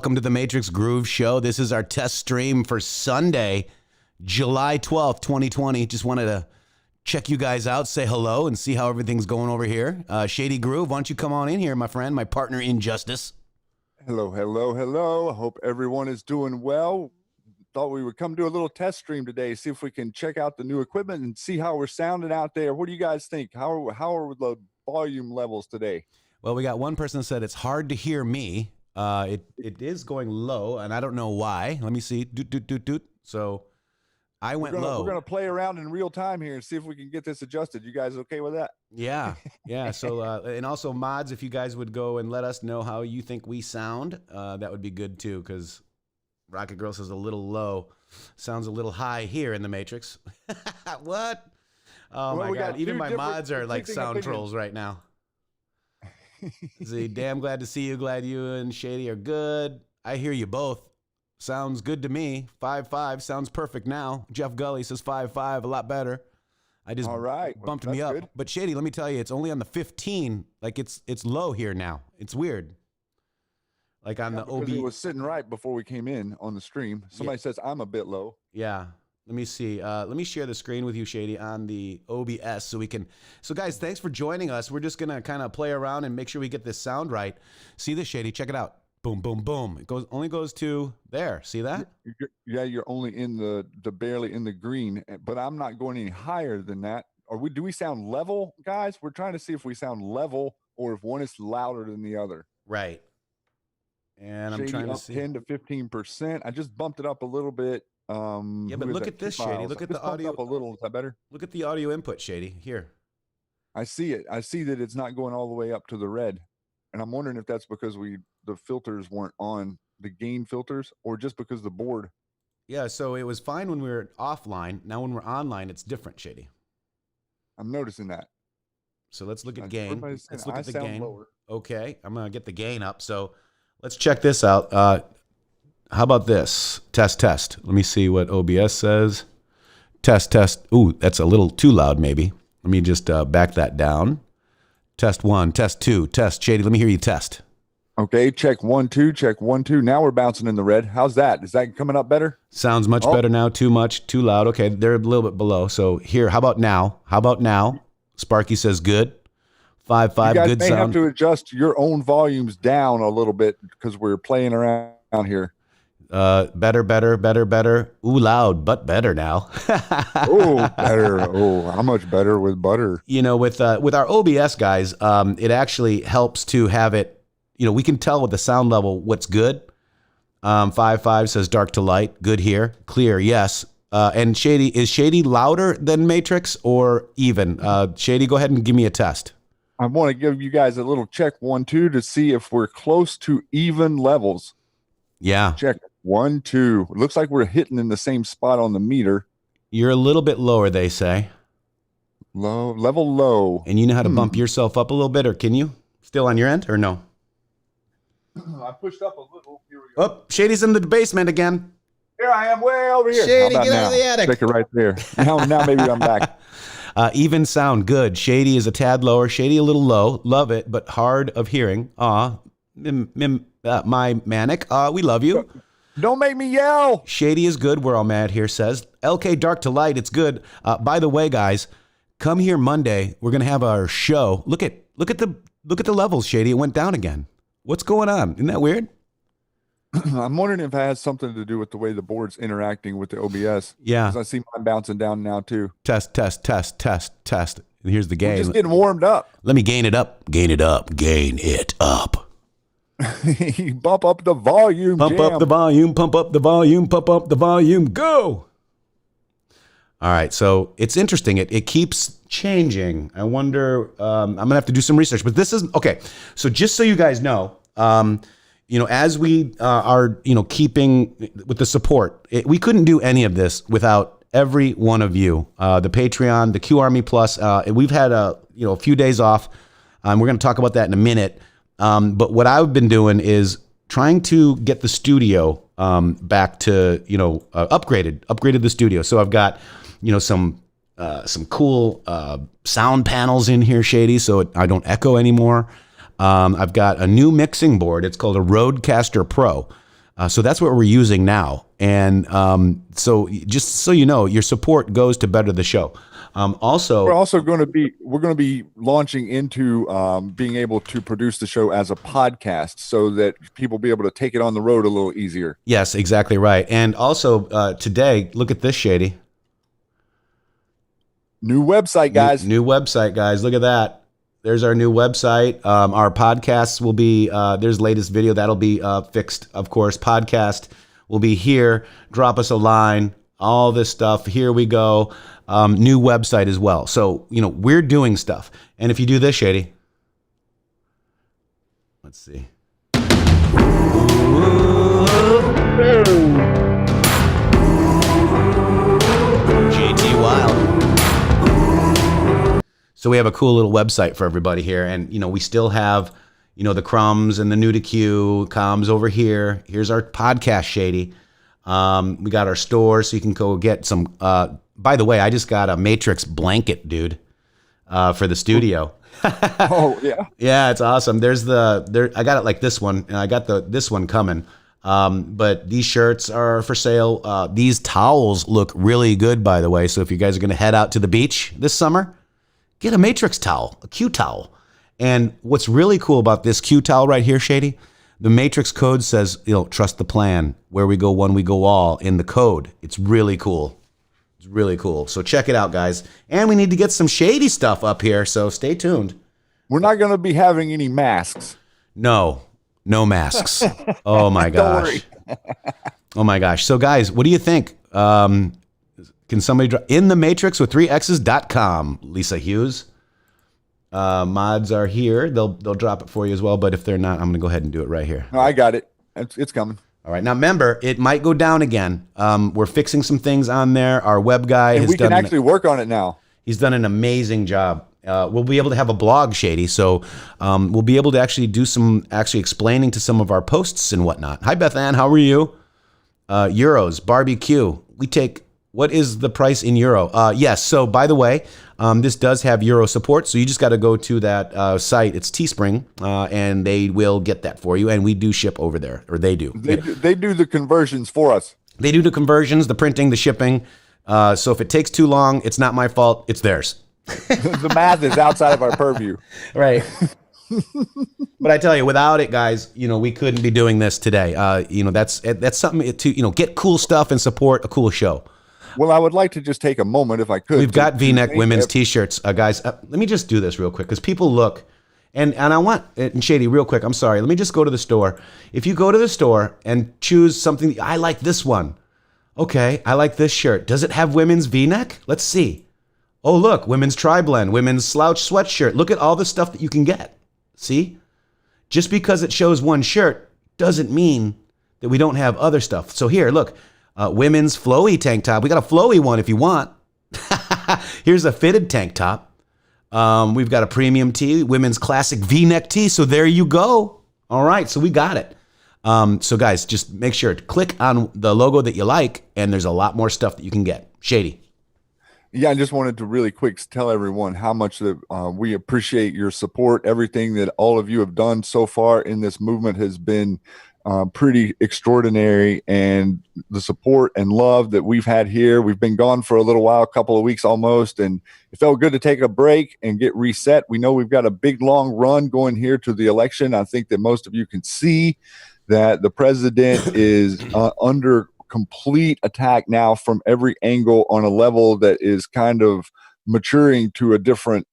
Welcome to the Matrix Groove Show. This is our test stream for Sunday, July 12th, 2020. Just wanted to check you guys out, say hello, and see how everything's going over here. Shady Groove, why don't you come on in here, my friend, my partner in justice. Hello, hello, hello. I hope everyone is doing well. Thought we would come do a little test stream today, see if we can check out the new equipment and see how we're sounding out there. What do you guys think? How are the volume levels today? Well, we got one person that said it's hard to hear me. It is going low, and I don't know why. Let me see. Doot, doot, doot, doot. So I went low. We're going to play around in real time here and see if we can get this adjusted. You guys okay with that? Yeah. Yeah. So, and also mods, if you guys would go and let us know how you think we sound, that would be good too. Cause Rocket Girl says a little low, sounds a little high here in the Matrix. What? Oh well, my God. Even my mods are like sound trolls right now. See, damn glad to see you. Glad you and Shady are good. I hear you both. Sounds good to me. 5-5 sounds perfect now. Jeff Gully says 5-5, a lot better. I just bumped me up. Good. But Shady, let me tell you, it's only on the 15. Like it's low here now. It's weird. Like on the OB. It was sitting right before we came in on the stream. Somebody says I'm a bit low. Yeah. Let me see. Let me share the screen with you, Shady, on the OBS so we can. So, guys, thanks for joining us. We're just going to kind of play around and make sure we get this sound right. See this, Shady? Check it out. Boom, boom, boom. It only goes to there. See that? Yeah, you're only in the barely in the green, but I'm not going any higher than that. Do we sound level, guys? We're trying to see if we sound level or if one is louder than the other. Right. And Shady, I'm trying to see 10 to 15%. I just bumped it up a little bit. Yeah, but look at this, Shady. Look at the audio. Up a little. Is that better? Look at the audio input, Shady. Here. I see it. I see that it's not going all the way up to the red. And I'm wondering if that's because the filters weren't on, the gain filters, or just because the board. Yeah, so it was fine when we were offline. Now when we're online, it's different, Shady. I'm noticing that. So let's look at gain. Let's look at the gain. Lower. Okay, I'm going to get the gain up. So let's check this out. How about this? Test. Let me see what OBS says. Test. Ooh, that's a little too loud, maybe. Let me just back that down. Test 1, test 2, test. Shady, let me hear you test. Okay, check 1, 2, check 1, 2. Now we're bouncing in the red. How's that? Is that coming up better? Sounds much better now. Too much, too loud. Okay, they're a little bit below. So here, how about now? Sparky says good. 5-5, good sound. You guys may have to adjust your own volumes down a little bit because we're playing around here. Better. Ooh, loud, but better now. Oh, better. Oh, how much better with butter? You know, with our OBS guys, it actually helps to have it, you know, we can tell with the sound level what's good. 5-5 says dark to light. Good here. Clear, yes. And Shady, is Shady louder than Matrix or even? Shady, go ahead and give me a test. I want to give you guys a little check 1, 2 to see if we're close to even levels. Yeah. Check 1, 2. It looks like we're hitting in the same spot on the meter. You're a little bit lower, they say. Level low. And you know how to bump yourself up a little bit, or can you? Still on your end, or no? I pushed up a little. Here we go. Oh, Shady's in the basement again. Here I am, way over here. Shady, get out of the attic. Check it right there. Now maybe I'm back. Even sound good. Shady is a tad lower. Shady a little low. Love it, but hard of hearing. My manic. We love you. Don't make me yell. Shady is good. We're all mad here. Says LK Dark to Light. It's good. By the way, guys, come here Monday. We're gonna have our show. Look at the levels, Shady. It went down again. What's going on? Isn't that weird? I'm wondering if it has something to do with the way the board's interacting with the OBS. Yeah. Because I see mine bouncing down now too. Test. And here's the gain. We're just getting warmed up. Let me gain it up. Gain it up. Bump up the volume. Pump up the volume. Go. All right. So it's interesting. It keeps changing. I wonder, I'm going to have to do some research, but this is okay. So just so you guys know, as we are, keeping with the support, we couldn't do any of this without every one of you. The Patreon, the Q Army Plus, we've had a few days off. We're going to talk about that in a minute. But what I've been doing is trying to get the studio back to upgraded the studio. So I've got some cool sound panels in here, Shady, so I don't echo anymore. I've got a new mixing board. It's called a Rodecaster Pro. So that's what we're using now. And so just so you know, your support goes to better the show. Also, we're going to be launching into being able to produce the show as a podcast so that people will be able to take it on the road a little easier. Yes, exactly right. And also today, look at this, Shady. New website, guys. New website, guys. Look at that. There's our new website. Our podcasts will be, there's the latest video. That'll be fixed, of course. Podcast will be here. Drop us a line. All this stuff. Here we go. New website as well. So, we're doing stuff. And if you do this, Shady. Let's see. JT Wild. So we have a cool little website for everybody here. And, we still have, the crumbs and the new to Q comms over here. Here's our podcast, Shady. We got our store so you can go get some. By the way, I just got a Matrix blanket, dude, for the studio. Oh, yeah. Yeah, it's awesome. I got it like this one, and I got this one coming. But these shirts are for sale. These towels look really good, by the way. So if you guys are going to head out to the beach this summer, get a Matrix towel, a Q towel. And what's really cool about this Q towel right here, Shady, the Matrix code says, trust the plan. Where we go, one, we go all in the code. It's really cool. It's really cool. So check it out, guys. And we need to get some Shady stuff up here. So stay tuned. We're not going to be having any masks. No masks. Oh my gosh. Oh my gosh. So guys, what do you think? Can somebody drop intheMatrixxx with 3x's.com? Lisa Hughes. Mods are here. They'll drop it for you as well. But if they're not, I'm going to go ahead and do it right here. No, I got it. It's coming. All right. Now, remember, it might go down again. We're fixing some things on there. Our web guy has done. We can actually work on it now. He's done an amazing job. We'll be able to have a blog, Shady. So we'll be able to actually do some explaining to some of our posts and whatnot. Hi, Beth Ann. How are you? Euros, barbecue. We take. What is the price in euro? Yes. So by the way, this does have euro support. So you just got to go to that site. It's Teespring, and they will get that for you. And we do ship over there, or they do. They do the conversions for us. They do the conversions, the printing, the shipping. So if it takes too long, it's not my fault. It's theirs. The math is outside of our purview. Right. But I tell you, without it, guys, we couldn't be doing this today. That's something to, get cool stuff and support a cool show. Well, I would like to just take a moment, if I could. We've got V-neck women's T-shirts, guys. Let me just do this real quick because people look, and I want, and Shady, real quick, I'm sorry. Let me just go to the store. If you go to the store and choose something, I like this one. Okay, I like this shirt. Does it have women's V-neck? Let's see. Oh, look, women's tri-blend, women's slouch sweatshirt. Look at all the stuff that you can get. See? Just because it shows one shirt doesn't mean that we don't have other stuff. So here, look. Women's flowy tank top. We got a flowy one if you want. Here's a fitted tank top. We've got a premium tee, women's classic V-neck tee. So there you go. All right, so we got it. So guys, just make sure to click on the logo that you like, and there's a lot more stuff that you can get. Shady. Yeah, I just wanted to really quick tell everyone how much that we appreciate your support. Everything that all of you have done so far in this movement has been pretty extraordinary, and the support and love that we've had here. We've been gone for a little while, a couple of weeks almost, and it felt good to take a break and get reset. We know we've got a big, long run going here to the election. I think that most of you can see that the president is under complete attack now from every angle on a level that is kind of maturing to a different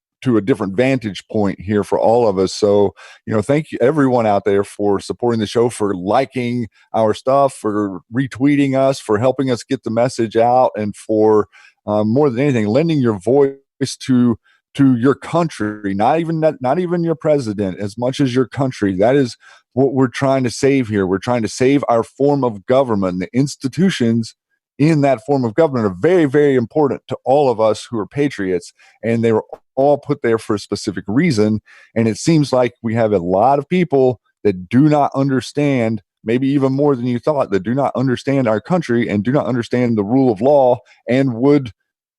vantage point here for all of us. So, thank you everyone out there for supporting the show, for liking our stuff, for retweeting us, for helping us get the message out, and for more than anything, lending your voice to your country, not even your president, as much as your country. That is what we're trying to save here. We're trying to save our form of government. The institutions in that form of government are very, very important to all of us who are patriots, and they were all put there for a specific reason. And it seems like we have a lot of people that do not understand, maybe even more than you thought, that do not understand our country and do not understand the rule of law, and would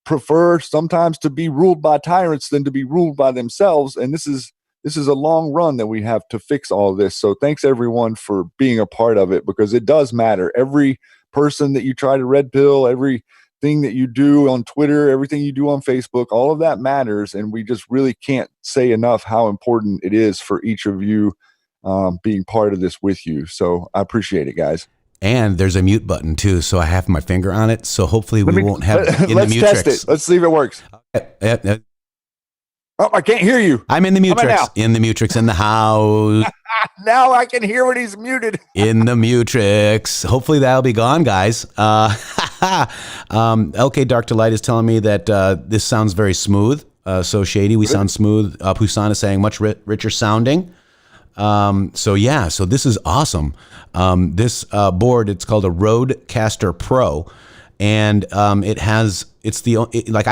prefer sometimes to be ruled by tyrants than to be ruled by themselves. And this is this is a long run that we have to fix all this. So thanks everyone for being a part of it, because it does matter. Every person that you try to red pill, everything that you do on Twitter, everything you do on Facebook, all of that matters. And we just really can't say enough how important it is for each of you being part of this with you. So I appreciate it, guys. And there's a mute button too, so I have my finger on it. So hopefully we won't have let's test it. Let's see if it works. Oh, I can't hear you. I'm in the Matrix. In the Matrix in the house. Now I can hear when he's muted. In the Matrix. Hopefully that'll be gone, guys. LK Dark Delight is telling me that this sounds very smooth. So Shady, we sound smooth. Poussin is saying much richer sounding. So this is awesome. This board, it's called a Rodecaster Pro, and I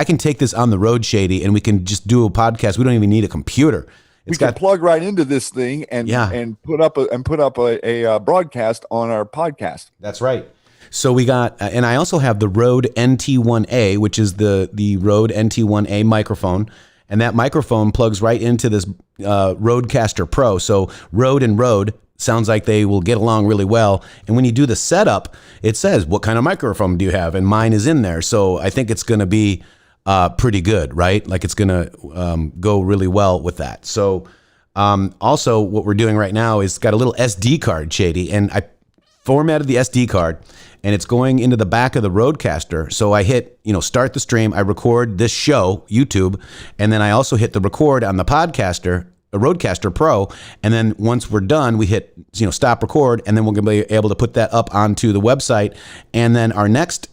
can take this on the road, Shady, and we can just do a podcast. We don't even need a computer. We can plug right into this thing and put up a broadcast on our podcast. That's right. So we got, and I also have the Rode NT1A, which is the Rode NT1A microphone. And that microphone plugs right into this Rodecaster Pro. So Rode and Rode sounds like they will get along really well. And when you do the setup, it says, what kind of microphone do you have? And mine is in there. So I think it's going to be pretty good, right? Like it's going to go really well with that. So also what we're doing right now is got a little SD card, Shady. And I formatted the SD card, and it's going into the back of the Rodecaster. So I hit, start the stream. I record this show, YouTube, and then I also hit the record on the Podcaster, a Rodecaster Pro. And then once we're done, we hit, stop record, and then we're going to be able to put that up onto the website. And then our next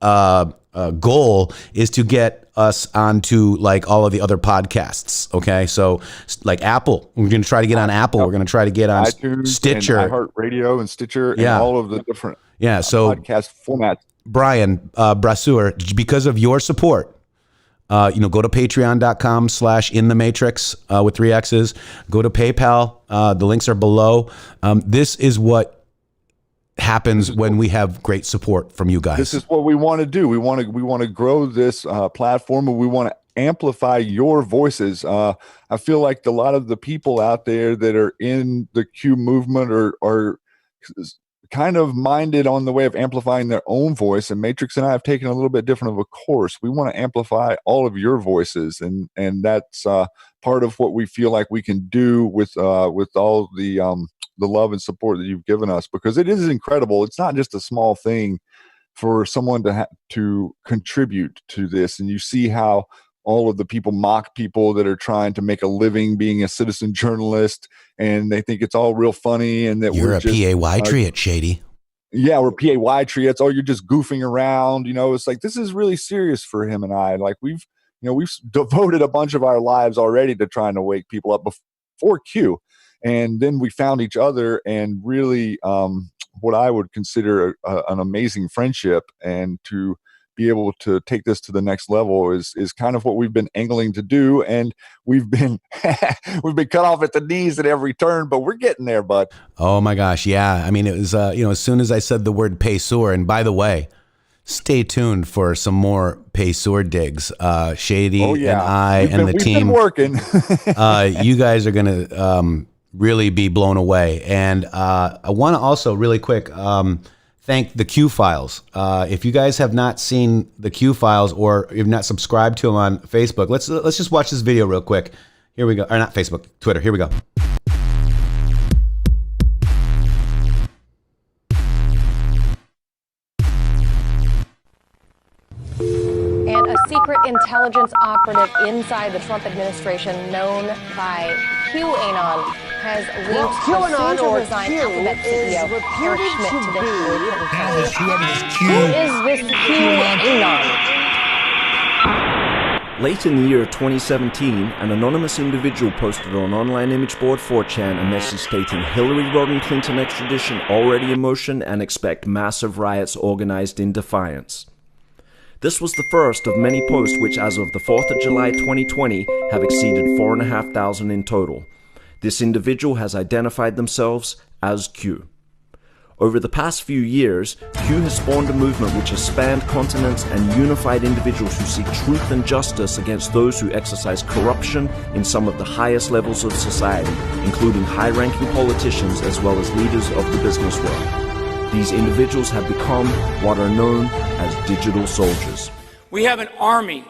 goal is to get us onto like all of the other podcasts. Okay, so like Apple, we're going to try to get on Apple. We're going to try to get on iTunes, Stitcher, and iHeartRadio, and Stitcher, and all of the different so podcast formats. Brian Brasseur, because of your support, go to patreon.com/intheMatrixx with 3 X's. Go to PayPal. The links are below. This is what happens when we have great support from you guys. This is what we want to do. We want to grow this platform, and we want to amplify your voices. I feel like a lot of the people out there that are in the Q movement are kind of minded on the way of amplifying their own voice, and Matrix and I have taken a little bit different of a course. We want to amplify all of your voices, and that's part of what we feel like we can do with all the love and support that you've given us, because it is incredible. It's not just a small thing for someone to contribute to this, and you see how all of the people mock people that are trying to make a living being a citizen journalist, and they think it's all real funny, and that you're a PAY triot, Shady. Yeah, we're PAY triots. Oh, you're just goofing around. It's like, this is really serious for him and I. Like we've devoted a bunch of our lives already to trying to wake people up before Q. And then we found each other, and really what I would consider an amazing friendship, and to be able to take this to the next level is kind of what we've been angling to do. And we've been cut off at the knees at every turn, but we're getting there, bud. Oh my gosh. Yeah. I mean, it was, as soon as I said the word Paysor, and by the way, stay tuned for some more Paysor digs. Shady and I and the team. We've been working. You guys are going to really be blown away. And I want to also really quick thank the Q Files. If you guys have not seen the Q Files, or you've not subscribed to them on Facebook, let's just watch this video real quick. Here we go. Or not Facebook, Twitter. Here we go. And a secret intelligence operative inside the Trump administration, known by QAnon, has linked QAnon to resign Alphabet CEO Eric Schmidt to the Hillary Clinton cabinet. Who is this QAnon? Late in the year 2017, an anonymous individual posted on online image board 4chan a message stating Hillary Rodham Clinton extradition already in motion and expect massive riots organized in defiance. This was the first of many posts which, as of the 4th of July 2020, have exceeded 4,500 in total. This individual has identified themselves as Q. Over the past few years, Q has spawned a movement which has spanned continents and unified individuals who seek truth and justice against those who exercise corruption in some of the highest levels of society, including high-ranking politicians as well as leaders of the business world. These individuals have become what are known as digital soldiers. We have an army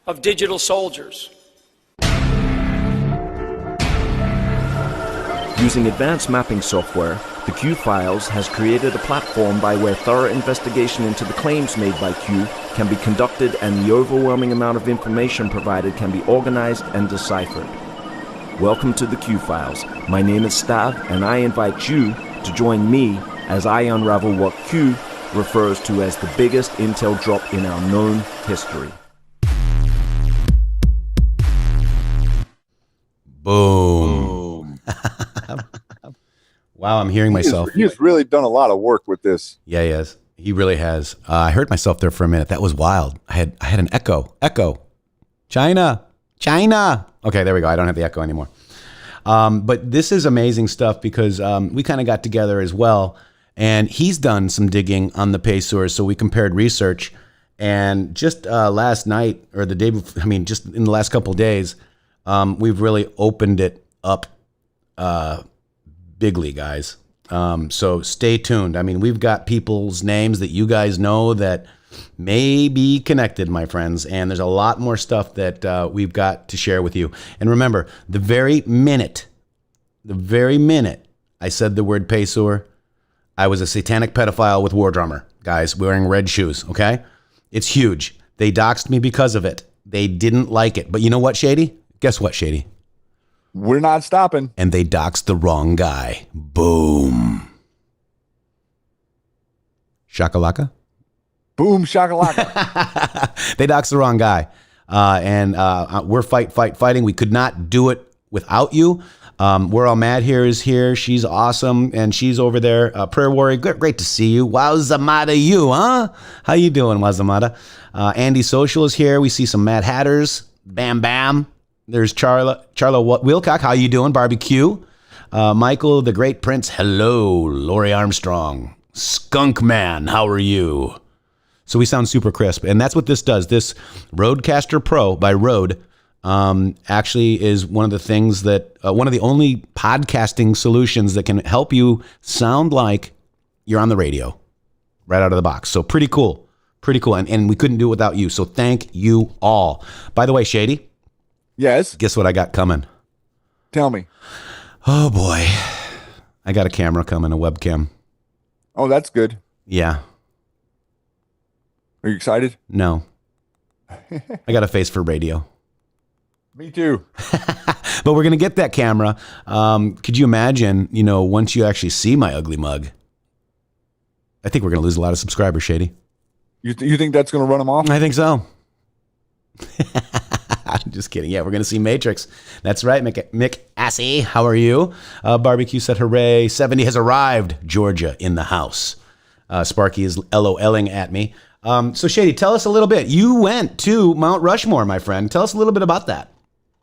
of digital soldiers. Using advanced mapping software, the Q Files has created a platform by where thorough investigation into the claims made by Q can be conducted and the overwhelming amount of information provided can be organized and deciphered. Welcome to the Q Files. My name is Stav, and I invite you to join me as I unravel what Q refers to as the biggest intel drop in our known history. Boom. Wow, I'm hearing myself. He's really done a lot of work with this. Yeah, he has. He really has. I heard myself there for a minute. That was wild. I had an echo. China. Okay, there we go. I don't have the echo anymore. But this is amazing stuff because we kind of got together as well, and he's done some digging on the Pacers, so we compared research. And just last night, or the day before, just in the last couple of days, we've really opened it up bigly, guys. So stay tuned. We've got people's names that you guys know that may be connected, my friends, and there's a lot more stuff that we've got to share with you. And remember, the very minute I said the word Pacer, I was a satanic pedophile with War Drummer, guys, wearing red shoes, okay? It's huge. They doxed me because of it. They didn't like it. But you know what, Shady? Guess what, Shady? We're not stopping. And they doxed the wrong guy. Boom. Shakalaka? Boom, shakalaka. They doxed the wrong guy. And we're fighting. We could not do it without you. We're all mad here is here. She's awesome. And she's over there. Prayer Warrior, great to see you. Wowzamada you, huh? How you doing, Wowzamada? Andy Social is here. We see some Mad Hatters. Bam, bam. There's Charlo Wilcock. How you doing? Barbecue. Michael, the Great Prince. Hello. Lori Armstrong. Skunk Man. How are you? So we sound super crisp. And that's what this does. This Rodecaster Pro by Rode actually is one of the things that, one of the only podcasting solutions that can help you sound like you're on the radio right out of the box. So pretty cool. Pretty cool. And we couldn't do it without you. So thank you all. By the way, Shady. Yes. Guess what I got coming? Tell me. Oh boy. I got a camera coming, a webcam. Oh, that's good. Yeah. Are you excited? No. I got a face for radio. Me too. But we're going to get that camera. Could you imagine, once you actually see my ugly mug? I think we're going to lose a lot of subscribers, Shady. You think that's going to run them off? I think so. I'm just kidding. Yeah, we're going to see Matrix. That's right, Mick Assy. How are you? Barbecue said, hooray. 70 has arrived. Georgia in the house. Sparky is LOLing at me. So, Shady, tell us a little bit. You went to Mount Rushmore, my friend. Tell us a little bit about that.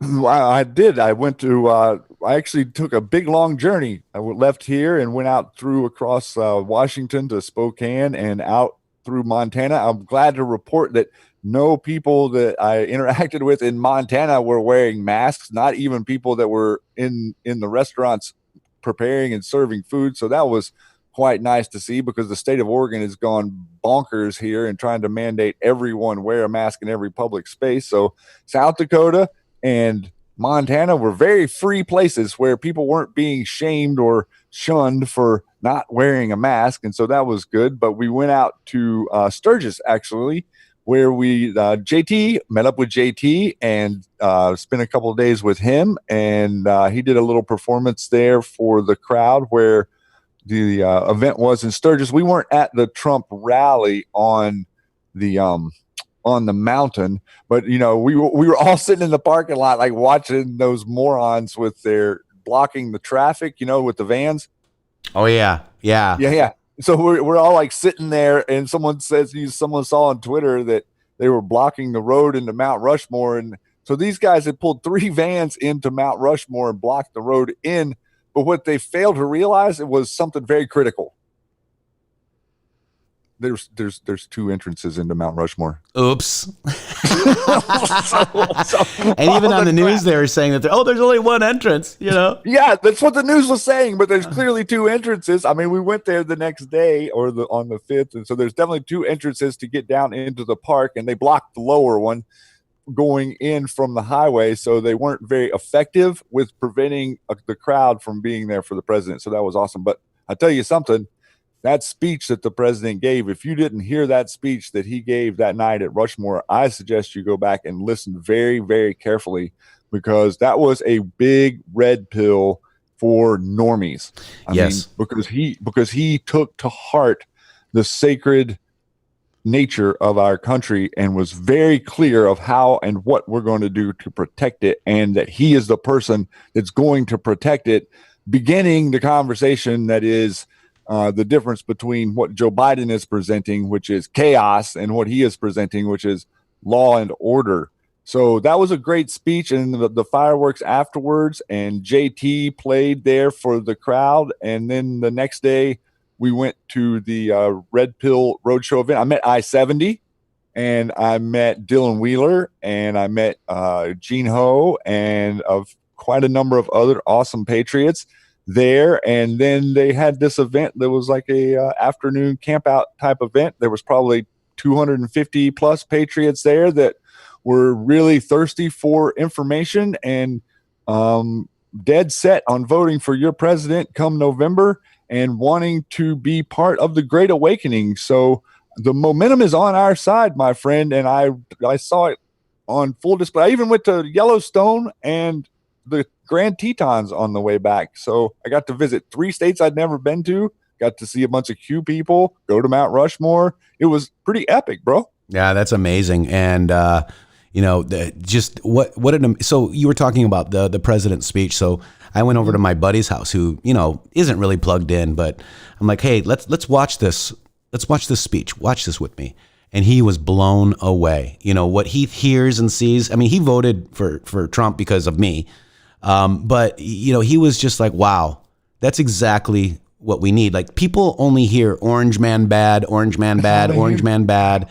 I did. I went to, I actually took a big, long journey. I left here and went out across Washington to Spokane and out through Montana. I'm glad to report that no people that I interacted with in Montana were wearing masks, not even people that were in the restaurants preparing and serving food. So that was quite nice to see, because the state of Oregon has gone bonkers here and trying to mandate everyone wear a mask in every public space. So South Dakota and Montana were very free places where people weren't being shamed or shunned for not wearing a mask. And so that was good. But we went out to Sturgis, actually, where we JT met up with JT and spent a couple of days with him. And he did a little performance there for the crowd where the event was in Sturgis. We weren't at the Trump rally on the mountain, but we were all sitting in the parking lot, like watching those morons with their blocking the traffic, with the vans. Oh yeah. So we're all like sitting there, and someone saw on Twitter that they were blocking the road into Mount Rushmore, and so these guys had pulled 3 vans into Mount Rushmore and blocked the road in. But what they failed to realize, it was something very critical. there's two entrances into Mount Rushmore. Oops. And even on the news, they were saying that there's only one entrance, you know? Yeah, that's what the news was saying, but there's clearly two entrances. I mean, we went there the next day or on the 5th, and so there's definitely two entrances to get down into the park, and they blocked the lower one going in from the highway, so they weren't very effective with preventing the crowd from being there for the president. So that was awesome. But I'll tell you something, that speech that the president gave, if you didn't hear that speech that he gave that night at Rushmore, I suggest you go back and listen very, very carefully, because that was a big red pill for normies. I mean, because he took to heart the sacred nature of our country and was very clear of how and what we're going to do to protect it, and that he is the person that's going to protect it, beginning the conversation that is the difference between what Joe Biden is presenting, which is chaos, and what he is presenting, which is law and order. So that was a great speech, and the fireworks afterwards, and JT played there for the crowd. And then the next day we went to the Red Pill Roadshow event. I met I-70, and I met Dylan Wheeler, and I met Gene Ho, and of quite a number of other awesome patriots there. And then they had this event that was like a afternoon camp out type event. There was probably 250 plus patriots there that were really thirsty for information and dead set on voting for your president come November and wanting to be part of the Great Awakening. So the momentum is on our side, my friend, and I saw it on full display. I even went to Yellowstone and the Grand Tetons on the way back. So I got to visit 3 states I'd never been to, got to see a bunch of Q people, go to Mount Rushmore. It was pretty epic, bro. Yeah, that's amazing. And, so you were talking about the president's speech. So I went over to my buddy's house who, isn't really plugged in, but I'm like, hey, let's watch this. Let's watch this speech. Watch this with me. And he was blown away. What he hears and sees. I mean, he voted for Trump because of me. But he was just like, wow, that's exactly what we need. Like, people only hear orange man bad, orange man bad, orange man bad.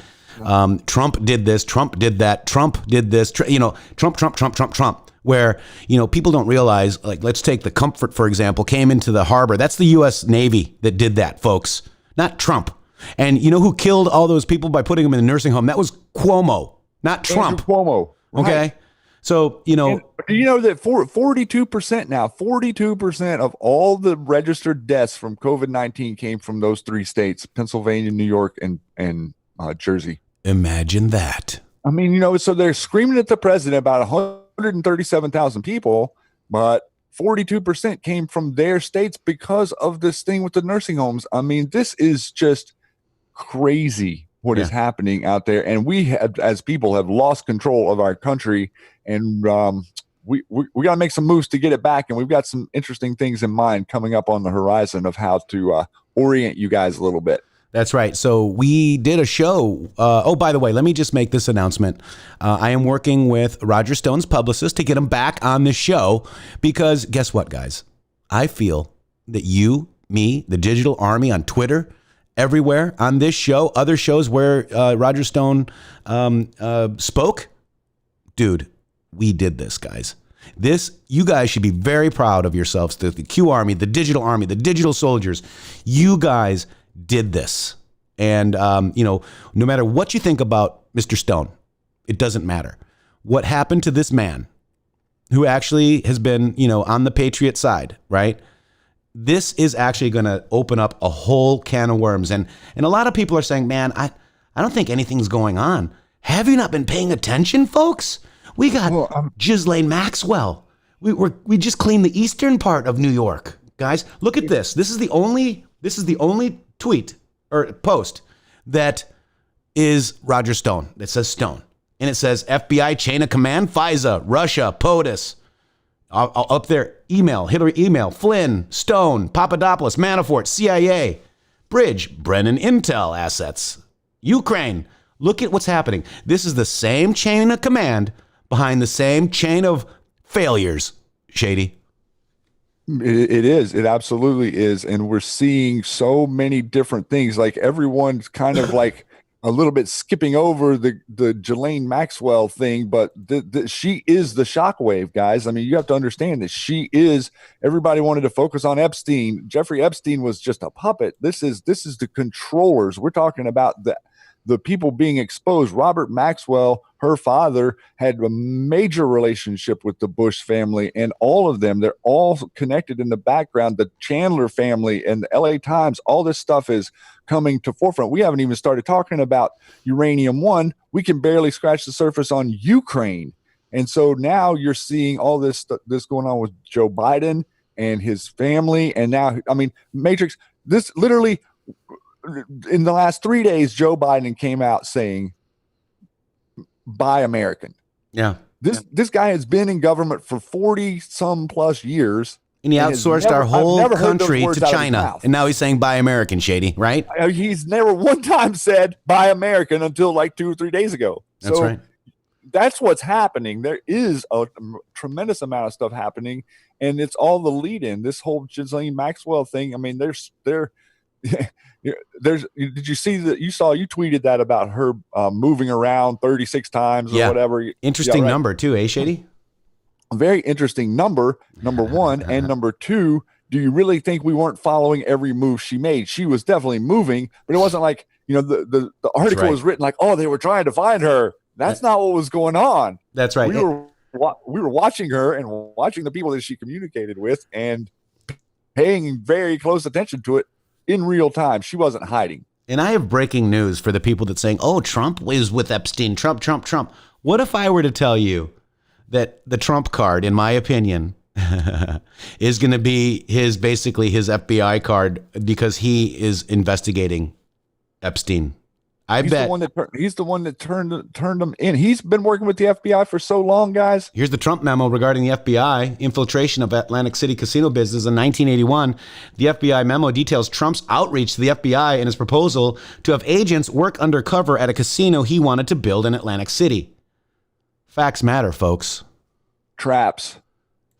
Trump did this, Trump did that, Trump did this, Trump, where, people don't realize, like, let's take the Comfort, for example, came into the harbor. That's the U.S. Navy that did that, folks, not Trump. And you know who killed all those people by putting them in a nursing home? That was Cuomo, not Trump. Andrew Cuomo. Right. Okay. So, and do you know that 42% now, 42% of all the registered deaths from COVID-19 came from those 3 states, Pennsylvania, New York, and Jersey. Imagine that. I mean, so they're screaming at the president about 137,000 people, but 42% came from their states because of this thing with the nursing homes. I mean, this is just crazy what is happening out there. And we have, as people, have lost control of our country, and we got to make some moves to get it back. And we've got some interesting things in mind coming up on the horizon of how to orient you guys a little bit. That's right. So we did a show. By the way, let me just make this announcement. I am working with Roger Stone's publicist to get him back on this show, because guess what, guys? I feel that you, me, the digital army on Twitter, everywhere, on this show, other shows where Roger Stone spoke, dude, we did this, guys. You guys should be very proud of yourselves. The Q army, the digital soldiers, you guys did this. And, no matter what you think about Mr. Stone, it doesn't matter. What happened to this man who actually has been, on the Patriot side, right? This is actually going to open up a whole can of worms. And a lot of people are saying, man, I don't think anything's going on. Have you not been paying attention, folks? We got Ghislaine Maxwell. We just cleaned the eastern part of New York. Guys, look at this. This is the only tweet or post that is Roger Stone, that says Stone. And it says FBI chain of command, FISA, Russia, POTUS. Up there, Hillary email, Flynn, Stone, Papadopoulos, Manafort, CIA, Bridge, Brennan Intel assets, Ukraine. Look at what's happening. This is the same chain of command behind the same chain of failures, Shady. It is. It absolutely is. And we're seeing so many different things. Like everyone's kind of like a little bit skipping over the Ghislaine Maxwell thing, but she is the shockwave, guys. I mean, you have to understand that she is. Everybody wanted to focus on Epstein. Jeffrey Epstein was just a puppet. This is the controllers. We're talking about the people being exposed. Robert Maxwell, her father, had a major relationship with the Bush family, and all of them, they're all connected in the background. The Chandler family and the LA Times, all this stuff is coming to forefront. We haven't even started talking about Uranium One. We can barely scratch the surface on Ukraine. And so now you're seeing all this going on with Joe Biden and his family. And now, I mean, Matrix, this literally, in the last 3 days, Joe Biden came out saying, "Buy American." Yeah. This guy has been in government for 40 some plus years. And he outsourced our whole country to China. And now he's saying buy American, Shady, right? He's never one time said buy American until like 2 or 3 days ago. That's right. That's what's happening. There is a tremendous amount of stuff happening, and it's all the lead in. This whole Ghislaine Maxwell thing. I mean, there's did you see that? You tweeted that about her moving around 36 times or whatever. Interesting number too, eh, Shady? A very interesting number one. And number two, do you really think we weren't following every move she made? She was definitely moving, but it wasn't like, the article was written like, oh, they were trying to find her. That's not what was going on. That's right. We were watching her and watching the people that she communicated with and paying very close attention to it in real time. She wasn't hiding. And I have breaking news for the people that saying, oh, Trump is with Epstein. Trump. What if I were to tell you that the Trump card, in my opinion, is going to be basically his FBI card because he is investigating Epstein? He's the one that turned him in. He's been working with the FBI for so long, guys. Here's the Trump memo regarding the FBI infiltration of Atlantic City casino business in 1981. The FBI memo details Trump's outreach to the FBI and his proposal to have agents work undercover at a casino he wanted to build in Atlantic City. Facts matter, folks. Traps.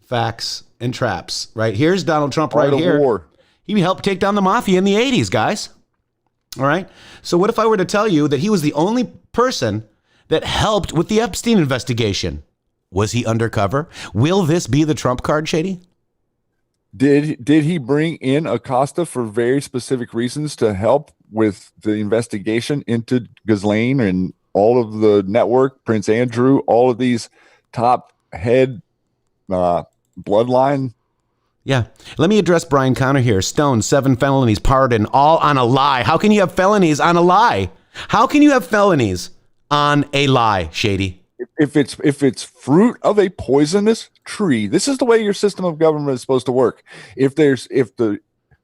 Facts and traps. Right? Here's Donald Trump right here. War. He helped take down the mafia in the 80s, guys. All right. So what if I were to tell you that he was the only person that helped with the Epstein investigation? Was he undercover? Will this be the Trump card, Shady? Did he bring in Acosta for very specific reasons to help with the investigation into Ghislaine and all of the network, Prince Andrew, all of these top head bloodline? Yeah. Let me address Brian Connor here. Stone, 7 felonies, pardon, all on a lie. How can you have felonies on a lie? How can you have felonies on a lie, Shady? If it's fruit of a poisonous tree, this is the way your system of government is supposed to work.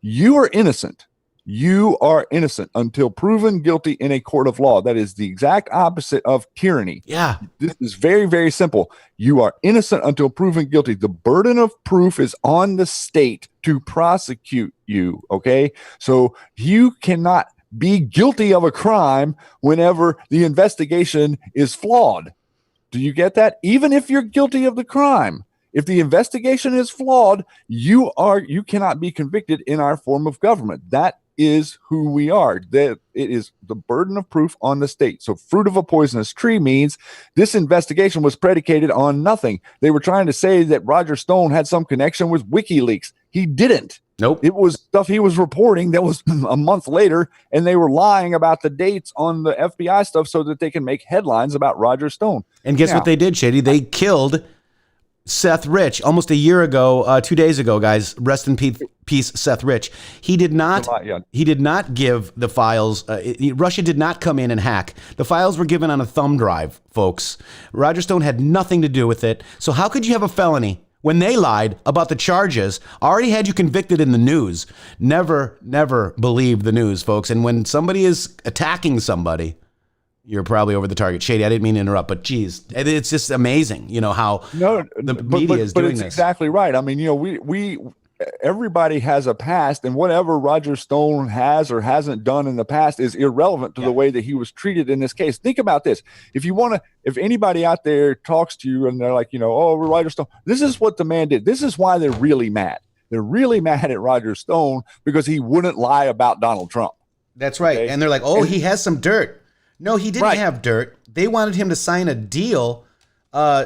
You are innocent. You are innocent until proven guilty in a court of law. That is the exact opposite of tyranny. Yeah. This is very, very simple. You are innocent until proven guilty. The burden of proof is on the state to prosecute you. Okay. So you cannot be guilty of a crime whenever the investigation is flawed. Do you get that? Even if you're guilty of the crime, if the investigation is flawed, you cannot be convicted in our form of government. That is who we are. That it is the burden of proof on the state. So fruit of a poisonous tree means this investigation was predicated on nothing. They were trying to say that Roger Stone had some connection with WikiLeaks. He didn't. Nope. It was stuff he was reporting that was a month later, and they were lying about the dates on the FBI stuff so that they can make headlines about Roger Stone. And guess what they did, Shady? They killed Seth Rich almost a year ago, 2 days ago, guys. Rest in peace, Seth Rich. He did not give the files. Russia did not come in and hack. The files were given on a thumb drive, folks. Roger Stone had nothing to do with it. So how could you have a felony when they lied about the charges, already had you convicted in the news? Never believe the news, folks. And when somebody is attacking somebody, you're probably over the target. Shady, I didn't mean to interrupt, but geez, it's just amazing, how the media is doing this. But it's exactly right. I mean, everybody has a past, and whatever Roger Stone has or hasn't done in the past is irrelevant to the way that he was treated in this case. Think about this. If anybody out there talks to you and they're like, oh, Roger Stone, this is what the man did. This is why they're really mad. They're really mad at Roger Stone because he wouldn't lie about Donald Trump. That's right. Okay? And they're like, oh, he has some dirt. No, he didn't have dirt. They wanted him to sign a deal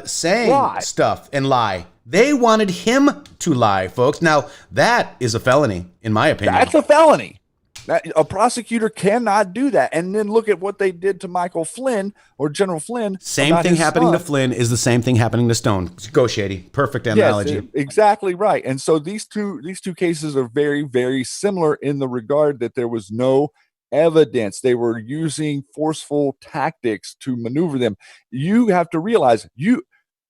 saying stuff and lie. They wanted him to lie, folks. Now, that is a felony, in my opinion. That's a felony. A prosecutor cannot do that. And then look at what they did to Michael Flynn or General Flynn. Same thing happening to Flynn is the same thing happening to Stone. Go, Shady. Perfect analogy. Yes, exactly right. And so these two cases are very, very similar in the regard that there was no evidence. They were using forceful tactics to maneuver them. You have to realize,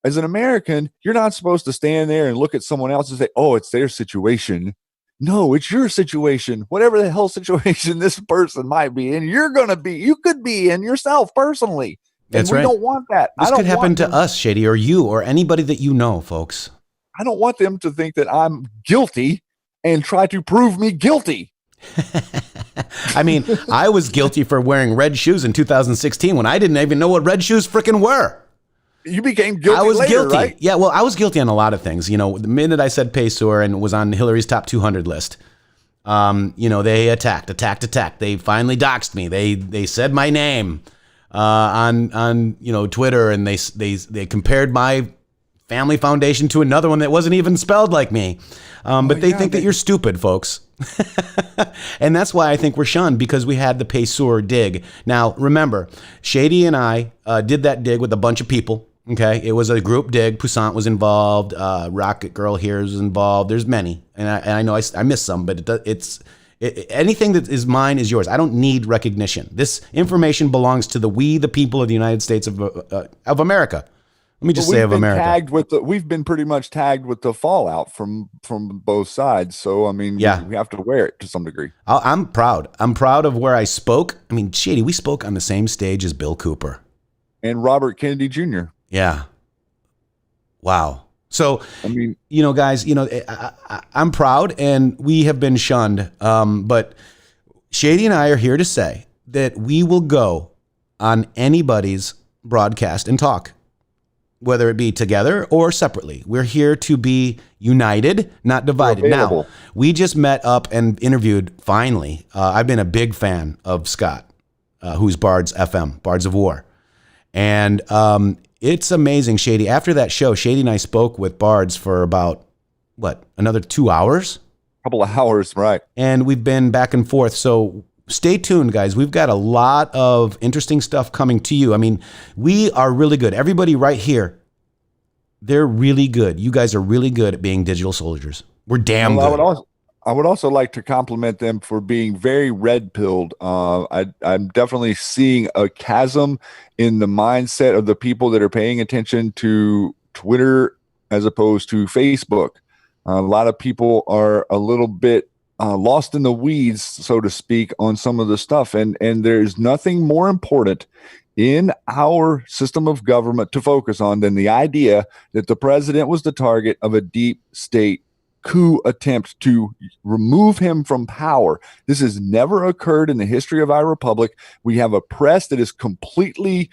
as an American, you're not supposed to stand there and look at someone else and say, oh, it's their situation. No, it's your situation, whatever the hell situation this person might be in, you could be in yourself personally. That's right. We don't want that. This could happen to us, Shady, or you, or anybody that you know, folks. I don't want them to think that I'm guilty and try to prove me guilty. I mean, I was guilty for wearing red shoes in 2016 when I didn't even know what red shoes frickin' were. You became guilty. I was later, guilty. Right? Yeah, well, I was guilty on a lot of things. You know, the minute I said Pesor and was on Hillary's top 200 list, you know, they attacked. They finally doxed me. They said my name on you know, Twitter, and they compared my family foundation to another one that wasn't even spelled like me. But they think that you're stupid, folks. And that's why I think we're shunned, because we had the Pesor dig. Now, remember, Shady and I did that dig with a bunch of people. Okay, it was a group dig. Poussant was involved. Rocket Girl here is involved. There's many, and I know I missed some, but anything that is mine is yours. I don't need recognition. This information belongs to the people of the United States of America. Let me just say of America. We've been pretty much tagged with the fallout from both sides. So I mean, we have to wear it to some degree. I'm proud. I'm proud of where I spoke. I mean, Shady, we spoke on the same stage as Bill Cooper and Robert Kennedy Jr. Yeah. Wow. So, I mean, you know, guys, you know, I'm proud, and we have been shunned. But Shady and I are here to say that we will go on anybody's broadcast and talk, whether it be together or separately. We're here to be united, not divided. Now, we just met up and interviewed, finally. I've been a big fan of Scott, who's Bards FM, Bards of War. And it's amazing, Shady. After that show, Shady and I spoke with Bards for about, another 2 hours? A couple of hours, right. And we've been back and forth. So stay tuned, guys. We've got a lot of interesting stuff coming to you. I mean, we are really good. Everybody right here, they're really good. You guys are really good at being digital soldiers. We're damn good. I would also like to compliment them for being very red-pilled. I'm definitely seeing a chasm in the mindset of the people that are paying attention to Twitter as opposed to Facebook. A lot of people are a little bit lost in the weeds, so to speak, on some of the stuff. And there's nothing more important in our system of government to focus on than the idea that the president was the target of a deep state coup attempt to remove him from power. This has never occurred in the history of our republic. We have a press that is completely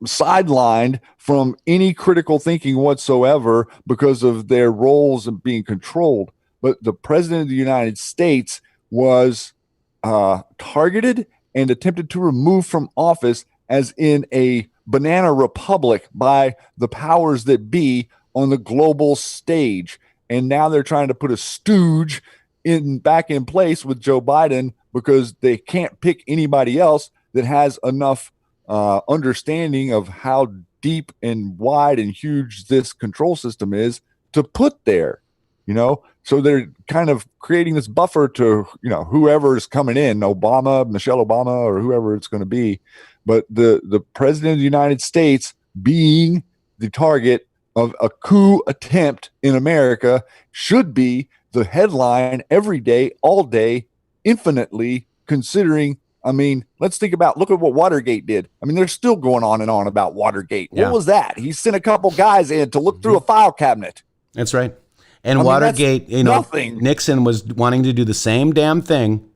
sidelined from any critical thinking whatsoever because of their roles of being controlled. But the president of the United States was targeted and attempted to remove from office as in a banana republic by the powers that be on the global stage. And now they're trying to put a stooge back in place with Joe Biden because they can't pick anybody else that has enough understanding of how deep and wide and huge this control system is to put there, you know? So they're kind of creating this buffer to, you know, whoever is coming in, Obama, Michelle Obama, or whoever it's going to be. But the president of the United States being the target of a coup attempt in America should be the headline every day, all day, infinitely, considering, I mean, look at what Watergate did. I mean, they're still going on and on about Watergate. Yeah. What was that? He sent a couple guys in to look through a file cabinet. That's right. And Watergate, you know, nothing. Nixon was wanting to do the same damn thing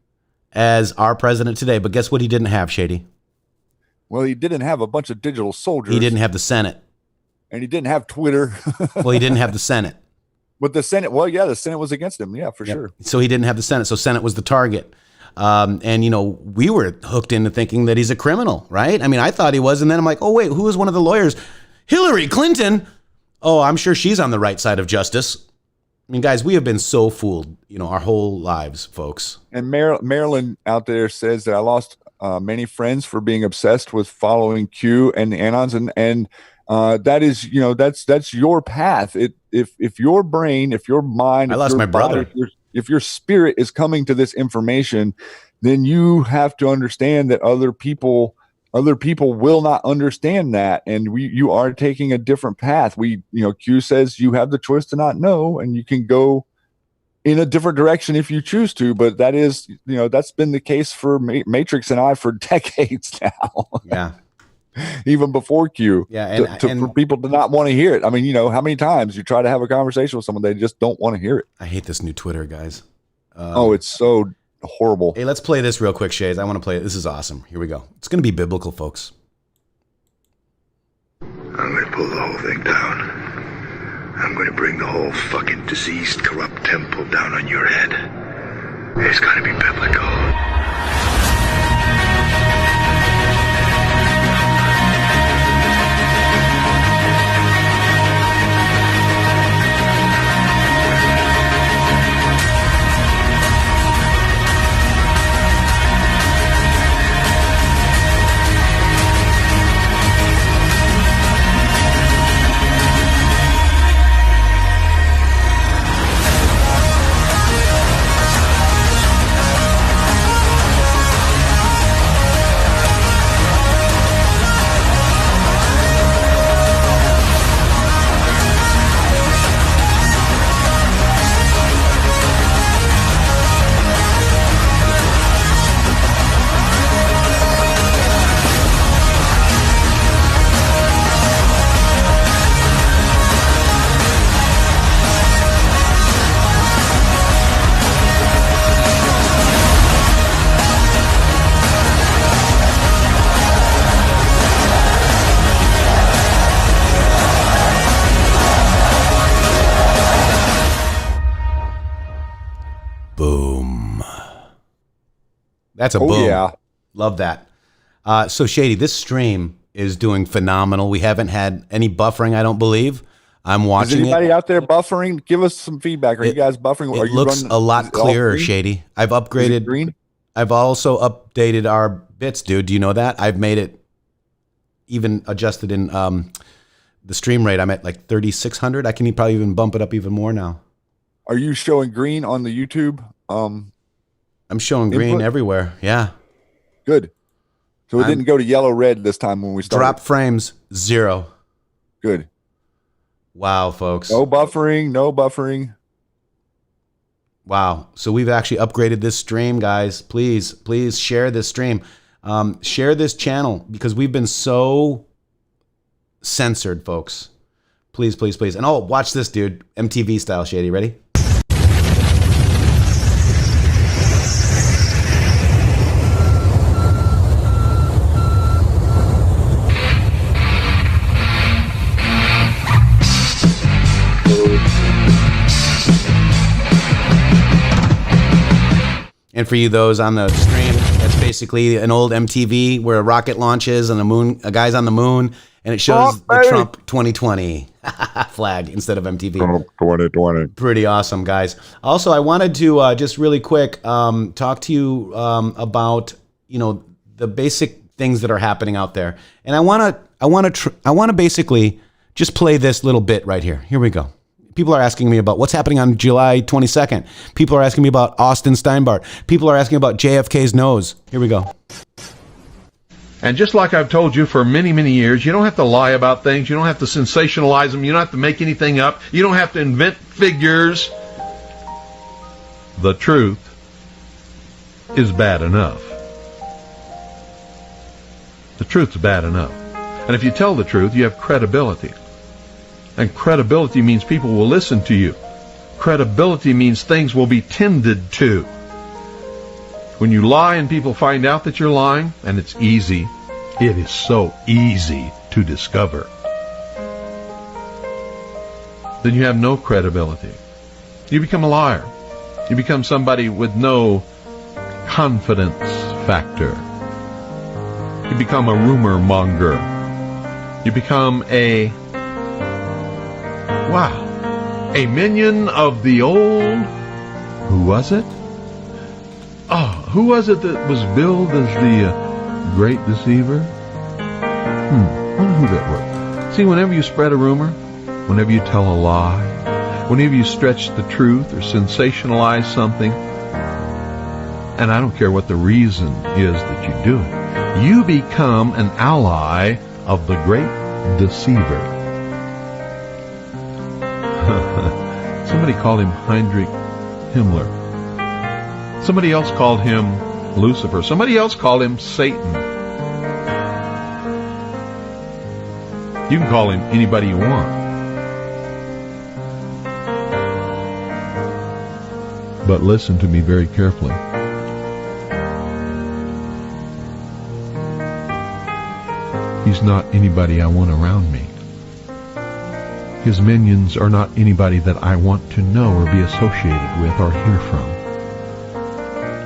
as our president today. But guess what he didn't have, Shady? Well, he didn't have a bunch of digital soldiers. He didn't have the Senate. And he didn't have Twitter. Well, he didn't have the Senate. But the Senate, well, yeah, the Senate was against him. Yeah, for sure. So he didn't have the Senate. So Senate was the target. And, you know, we were hooked into thinking that he's a criminal, right? I mean, I thought he was. And then I'm like, oh, wait, who was one of the lawyers? Hillary Clinton. Oh, I'm sure she's on the right side of justice. I mean, guys, we have been so fooled, you know, our whole lives, folks. And Marilyn out there says that I lost many friends for being obsessed with following Q and the Anons. And that is, you know, that's your path. If your brain, if your mind, I lost my brother. If your spirit is coming to this information, then you have to understand that other people will not understand that, and you are taking a different path. Q says you have the choice to not know, and you can go in a different direction if you choose to. But that is, you know, that's been the case for Matrix and I for decades now. Yeah. Even before Q. Yeah, for people to not want to hear it. I mean, you know, how many times you try to have a conversation with someone, they just don't want to hear it. I hate this new Twitter, guys. It's so horrible. Hey, let's play this real quick, Shades. I want to play it. This is awesome. Here we go. It's going to be biblical, folks. I'm going to pull the whole thing down. I'm going to bring the whole fucking diseased, corrupt temple down on your head. It's going to be biblical. That's a boom. Yeah. Love that. So Shady, this stream is doing phenomenal. We haven't had any buffering, I don't believe. I'm watching it. Is anybody out there buffering? Give us some feedback. Are you guys buffering? It looks a lot clearer, Shady. I've upgraded. Green? I've also updated our bits, dude. Do you know that? I've made it even adjusted in the stream rate. I'm at like 3,600. I can probably even bump it up even more now. Are you showing green on the YouTube? I'm showing green everywhere. Yeah. Good. So it didn't go to yellow red this time when we started. Drop frames 0. Good. Wow, folks. No buffering. No buffering. Wow. So we've actually upgraded this stream, guys. Please share this stream. Share this channel because we've been so censored, folks. Please. And watch this, dude. MTV style, Shady. Ready? And for you, those on the stream, that's basically an old MTV where a rocket launches and a guy's on the moon, and it shows the Trump 2020 flag instead of MTV. Trump 2020. Pretty awesome, guys. Also, I wanted to just really quick talk to you about the basic things that are happening out there, and I want to basically just play this little bit right here. Here we go. People are asking me about what's happening on July 22nd. People are asking me about Austin Steinbart. People are asking about JFK's nose. Here we go. And just like I've told you for many, many years, you don't have to lie about things. You don't have to sensationalize them. You don't have to make anything up. You don't have to invent figures. The truth is bad enough. The truth's bad enough. And if you tell the truth, you have credibility. And credibility means people will listen to you. Credibility means things will be tended to. When you lie and people find out that you're lying, and it's easy, it is so easy to discover, then you have no credibility. You become a liar. You become somebody with no confidence factor. You become a rumor monger. You become a minion of the old. Who was it? Who was it that was billed as the great deceiver? Wonder who that was. See, whenever you spread a rumor, whenever you tell a lie, whenever you stretch the truth or sensationalize something, and I don't care what the reason is that you do it, you become an ally of the great deceiver. Somebody called him Heinrich Himmler. Somebody else called him Lucifer. Somebody else called him Satan. You can call him anybody you want. But listen to me very carefully. He's not anybody I want around me. His minions are not anybody that I want to know or be associated with or hear from.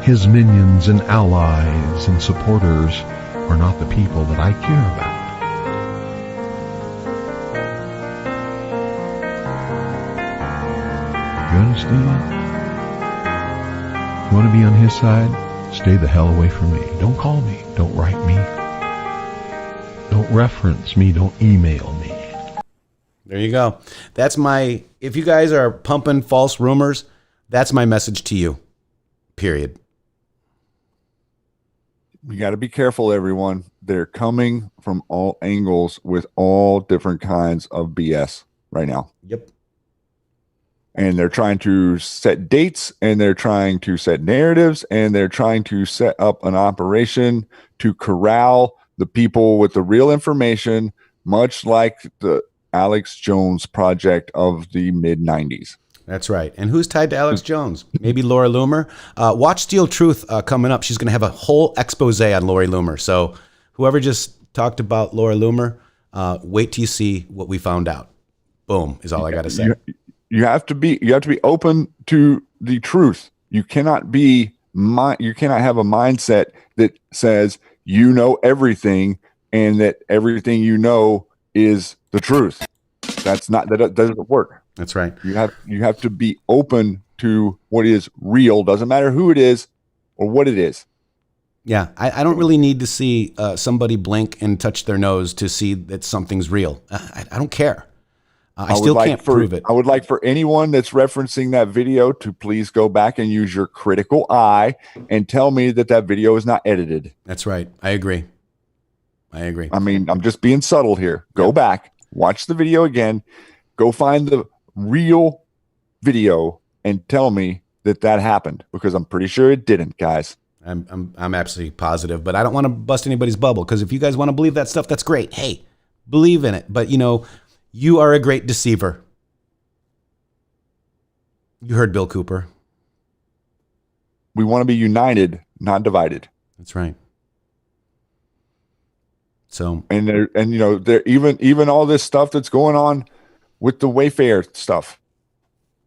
His minions and allies and supporters are not the people that I care about. You understand? You want to be on his side? Stay the hell away from me. Don't call me. Don't write me. Don't reference me. Don't email me. There you go. That's my, if you guys are pumping false rumors, that's my message to you. Period. You got to be careful, everyone. They're coming from all angles with all different kinds of BS right now. Yep. And they're trying to set dates, and they're trying to set narratives, and they're trying to set up an operation to corral the people with the real information, much like the Alex Jones project of the mid-90s. That's right. And who's tied to Alex Jones? Maybe Laura Loomer. Watch Steel Truth coming up. She's going to have a whole expose on Lori Loomer. So whoever just talked about Laura Loomer, wait till you see what we found out. Boom is all I got to say. You have to be open to the truth. You cannot have a mindset that says you know everything and that everything you know is the truth. That doesn't work. That's right. You have to be open to what is real. Doesn't matter who it is or what it is. Yeah, I don't really need to see somebody blink and touch their nose to see that something's real. I don't care. I still can't prove it. I would like for anyone that's referencing that video to please go back and use your critical eye and tell me that video is not edited. That's right. I agree. I mean, I'm just being subtle here. Go back, watch the video again, go find the real video and tell me that happened, because I'm pretty sure it didn't, guys. I'm absolutely positive, but I don't want to bust anybody's bubble, because if you guys want to believe that stuff, that's great. Hey, believe in it. But you are a great deceiver. You heard Bill Cooper. We want to be united, not divided. That's right. So, and there even all this stuff that's going on with the Wayfair stuff.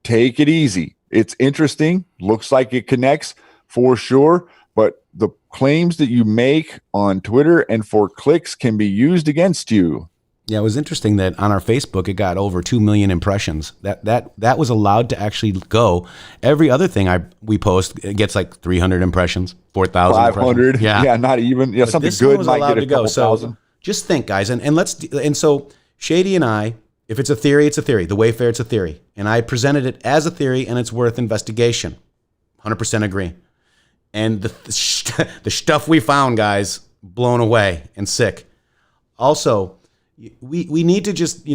Take it easy. It's interesting. Looks like it connects for sure, but the claims that you make on Twitter and for clicks can be used against you. Yeah, it was interesting that on our Facebook, it got over 2 million impressions. That was allowed to actually go. Every other thing we post, it gets like 300 impressions, 4,000 500. Yeah, not even. Yeah, something good might get a couple thousand. Just think, guys, and so Shady and I, if it's a theory, it's a theory. The Wayfair, it's a theory, and I presented it as a theory, and it's worth investigation. 100% agree. And the stuff we found, guys, blown away and sick. Also, we need to just,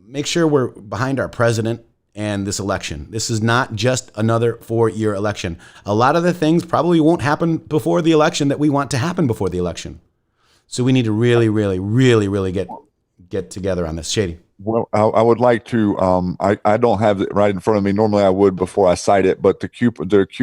make sure we're behind our president and this election. This is not just another 4-year election. A lot of the things probably won't happen before the election that we want to happen before the election. So we need to really, really, really, really get together on this. Shady. Well, I would like to, I don't have it right in front of me. Normally I would before I cite it, but the Q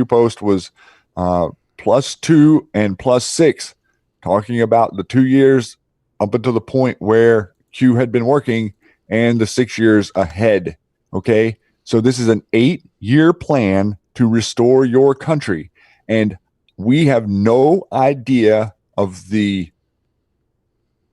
post was +2 and +6, talking about the 2 years up until the point where Q had been working and the 6 years ahead. Okay. So this is an 8-year plan to restore your country. And we have no idea of the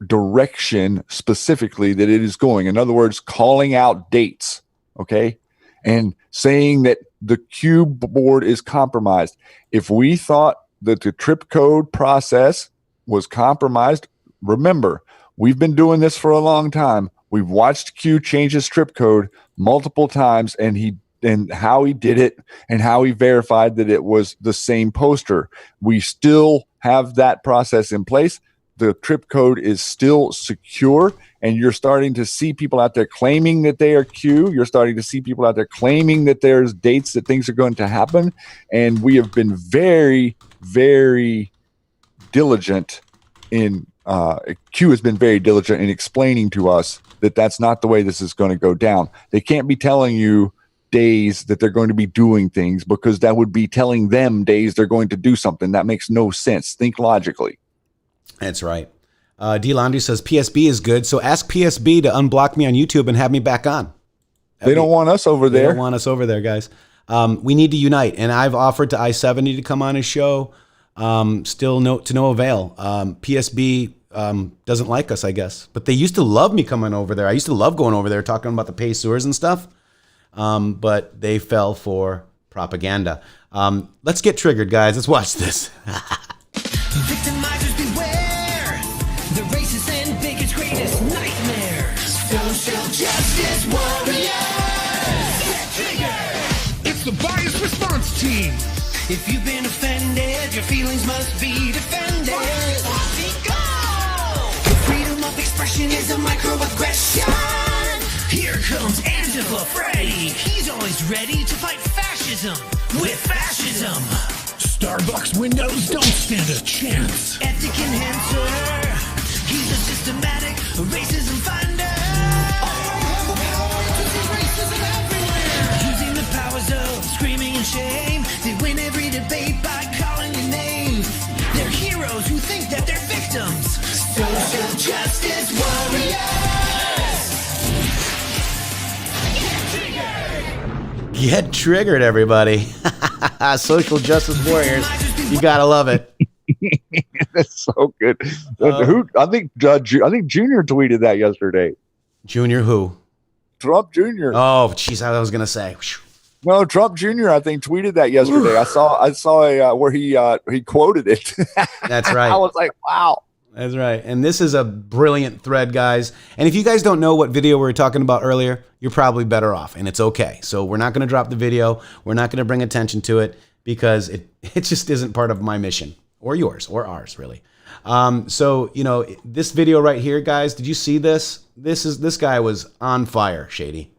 direction specifically that it is going. In other words, calling out dates, okay? And saying that the Q board is compromised. If we thought that the trip code process was compromised, remember, we've been doing this for a long time. We've watched Q change his trip code multiple times, and how he did it and how he verified that it was the same poster. We still have that process in place. The trip code is still secure, and you're starting to see people out there claiming that they are Q. You're starting to see people out there claiming that there's dates that things are going to happen. And we have been very, very diligent in Q has been very diligent in explaining to us that that's not the way this is going to go down. They can't be telling you days that they're going to be doing things, because that would be telling them days they're going to do something. That makes no sense. Think logically. That's right. D. Laundry says PSB is good, so ask PSB to unblock me on YouTube and have me back on. They don't want us over there. They don't want us over there, guys. We need to unite, and I've offered to I-70 to come on his show. Still to no avail. PSB doesn't like us, I guess. But they used to love me coming over there. I used to love going over there talking about the pay sewers and stuff. But they fell for propaganda. Let's get triggered, guys. Let's watch this. Victimizers beware. The racist and bigots' greatest nightmare. Social justice warriors. Get triggered. It's the bias response team. If you've been offended, your feelings must be defended. Go! Freedom of expression is a microaggression. Here comes Angela Freddy. He's always ready to fight fascism with fascism. Starbucks windows don't stand a chance. Ethic enhancer. He's a systematic racism finder. Racism everywhere. Using the powers of screaming and shame, they win every debate by calling your name. They're heroes who think that they're victims. Social justice warriors. Get triggered, everybody. Social justice warriors. You gotta love it. That's so good. I think Junior tweeted that yesterday. Junior who? Trump Jr. Oh, jeez, I was gonna say. No, Trump Jr. I think tweeted that yesterday. I saw a where he quoted it. That's right. I was like, wow. That's right. And this is a brilliant thread, guys. And if you guys don't know what video we were talking about earlier, you're probably better off, and it's okay. So we're not going to drop the video. We're not going to bring attention to it because it just isn't part of my mission or yours or ours, really. So, this video right here, guys, did you see this? This guy was on fire, Shady.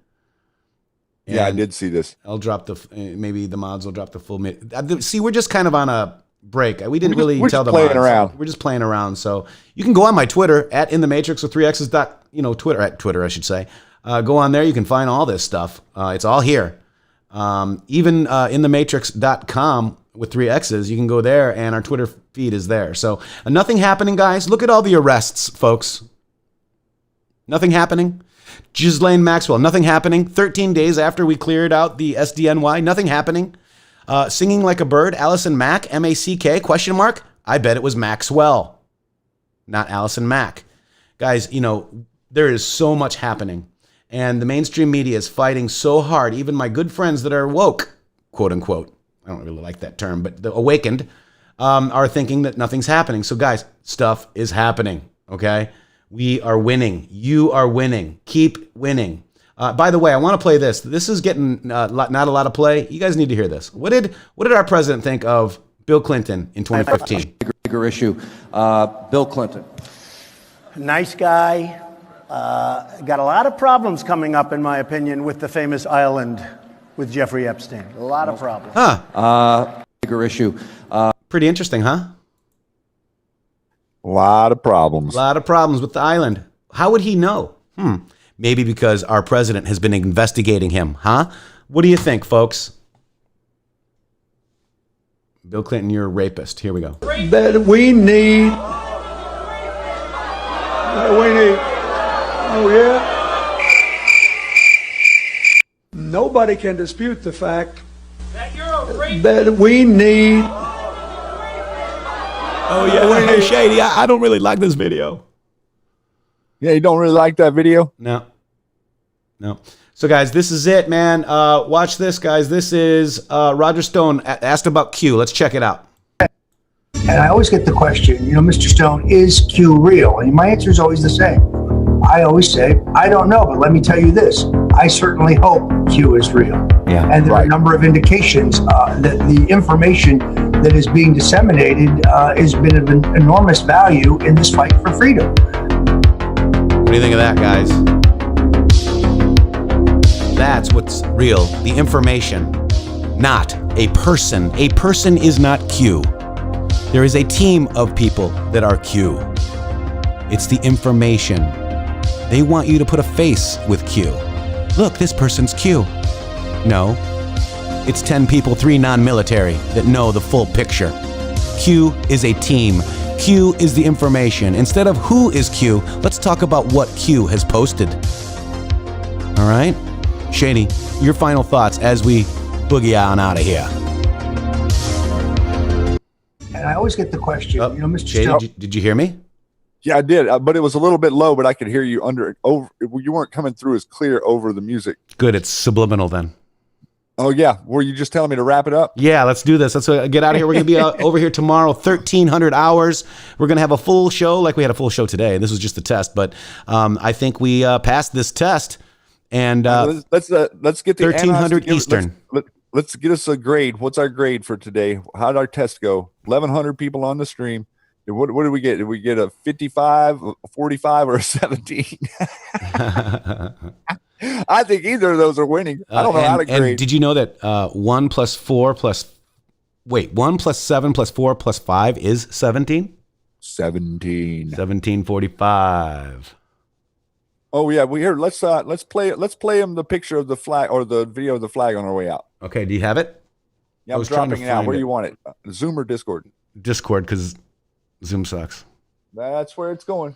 And yeah, I did see this. I'll drop maybe the mods will drop the full minute. See, we're just kind of on a break. We didn't really tell them. We're just playing around. We're just playing around. So you can go on my Twitter at intheMatrixxx with 3x's Twitter, I should say. Go on there. You can find all this stuff. It's all here. Even intheMatrixxx.com with 3x's, you can go there and our Twitter feed is there. So nothing happening, guys. Look at all the arrests, folks. Nothing happening. Ghislaine Maxwell, nothing happening. 13 days after we cleared out the SDNY, nothing happening. Singing Like a Bird, Allison Mack, M-A-C-K, question mark? I bet it was Maxwell, not Allison Mack. Guys, there is so much happening. And the mainstream media is fighting so hard. Even my good friends that are woke, quote unquote, I don't really like that term, but the awakened, are thinking that nothing's happening. So guys, stuff is happening, okay? We are winning. You are winning. Keep winning. By the way, I want to play this. This is getting not a lot of play. You guys need to hear this. What did our president think of Bill Clinton in 2015? Bigger issue. Bill Clinton. Nice guy. Got a lot of problems coming up, in my opinion, with the famous island with Jeffrey Epstein. A lot of problems. Bigger issue. Pretty interesting, huh? A lot of problems. A lot of problems with the island. How would he know? Maybe because our president has been investigating him, huh? What do you think, folks? Bill Clinton, you're a rapist. Here we go. That we need. Oh, yeah? nobody can dispute the fact that we need. Oh yeah, hey, Shady. I don't really like this video. Yeah, you don't really like that video? No. So guys, this is it, man. Watch this, guys. This is Roger Stone asked about Q. Let's check it out. And I always get the question, Mr. Stone, is Q real? And my answer is always the same. I always say, I don't know, but let me tell you this. I certainly hope Q is real. Yeah, and there are a number of indications that the information that is being disseminated has been of an enormous value in this fight for freedom. What do you think of that, guys? That's what's real. The information, not a person. A person is not Q. There is a team of people that are Q. It's the information. They want you to put a face with Q. Look, this person's Q. No. It's 10 people, 3 non-military, that know the full picture. Q is a team. Q is the information. Instead of who is Q, let's talk about what Q has posted. All right? Shady, your final thoughts as we boogie on out of here. And I always get the question, Mr. Shady, Stone. did you hear me? Yeah, I did, but it was a little bit low, but I could hear you over. You weren't coming through as clear over the music. Good, it's subliminal then. Oh yeah, were you just telling me to wrap it up? Yeah, let's do this. Let's get out of here. We're gonna be over here tomorrow, 1300 hours. We're gonna have a full show, like we had a full show today. This was just a test, but I think we passed this test. And let's get the 1300 Eastern. Let's get us a grade. What's our grade for today? How did our test go? 1100 people on the stream. What did we get? Did we get a 55, a 45, or a 17? I think either of those are winning. I don't know how to grade. And did you know that 1 plus 7 plus 4 plus 5 is 17? 17. 1745. Oh yeah, we heard. Let's play him the picture of the flag or the video of the flag on our way out. Okay, do you have it? Yeah, I'm dropping it out. Where do you want it? Zoom or Discord? Discord, because Zoom sucks. That's where it's going.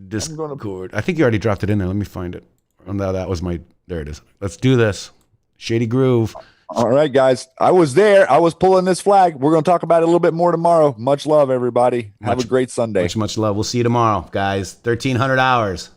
Discord. I think you already dropped it in there. Let me find it. That was there it is. Let's do this. Shady Groove. All right, guys. I was there. I was pulling this flag. We're going to talk about it a little bit more tomorrow. Much love, everybody. Have a great Sunday. Much love. We'll see you tomorrow, guys. 1300 hours.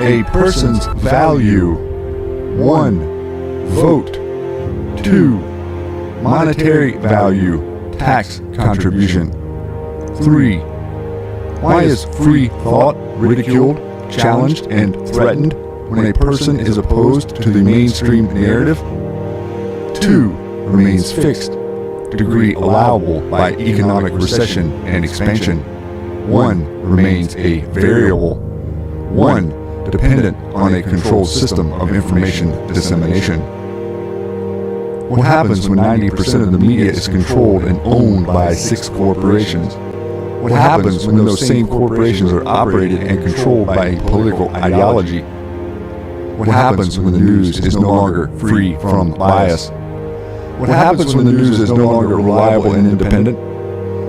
A person's value. 1. Vote. 2. Monetary value. Tax contribution. 3. Why is free thought ridiculed, challenged, and threatened when a person is opposed to the mainstream narrative? 2. Remains fixed. Degree allowable by economic recession and expansion. One remains a variable. One dependent on a controlled system of information dissemination. What happens when 90% of the media is controlled and owned by 6 corporations? What happens when those same corporations are operated and controlled by a political ideology? What happens when the news is no longer free from bias? What happens when the news is no longer reliable and independent?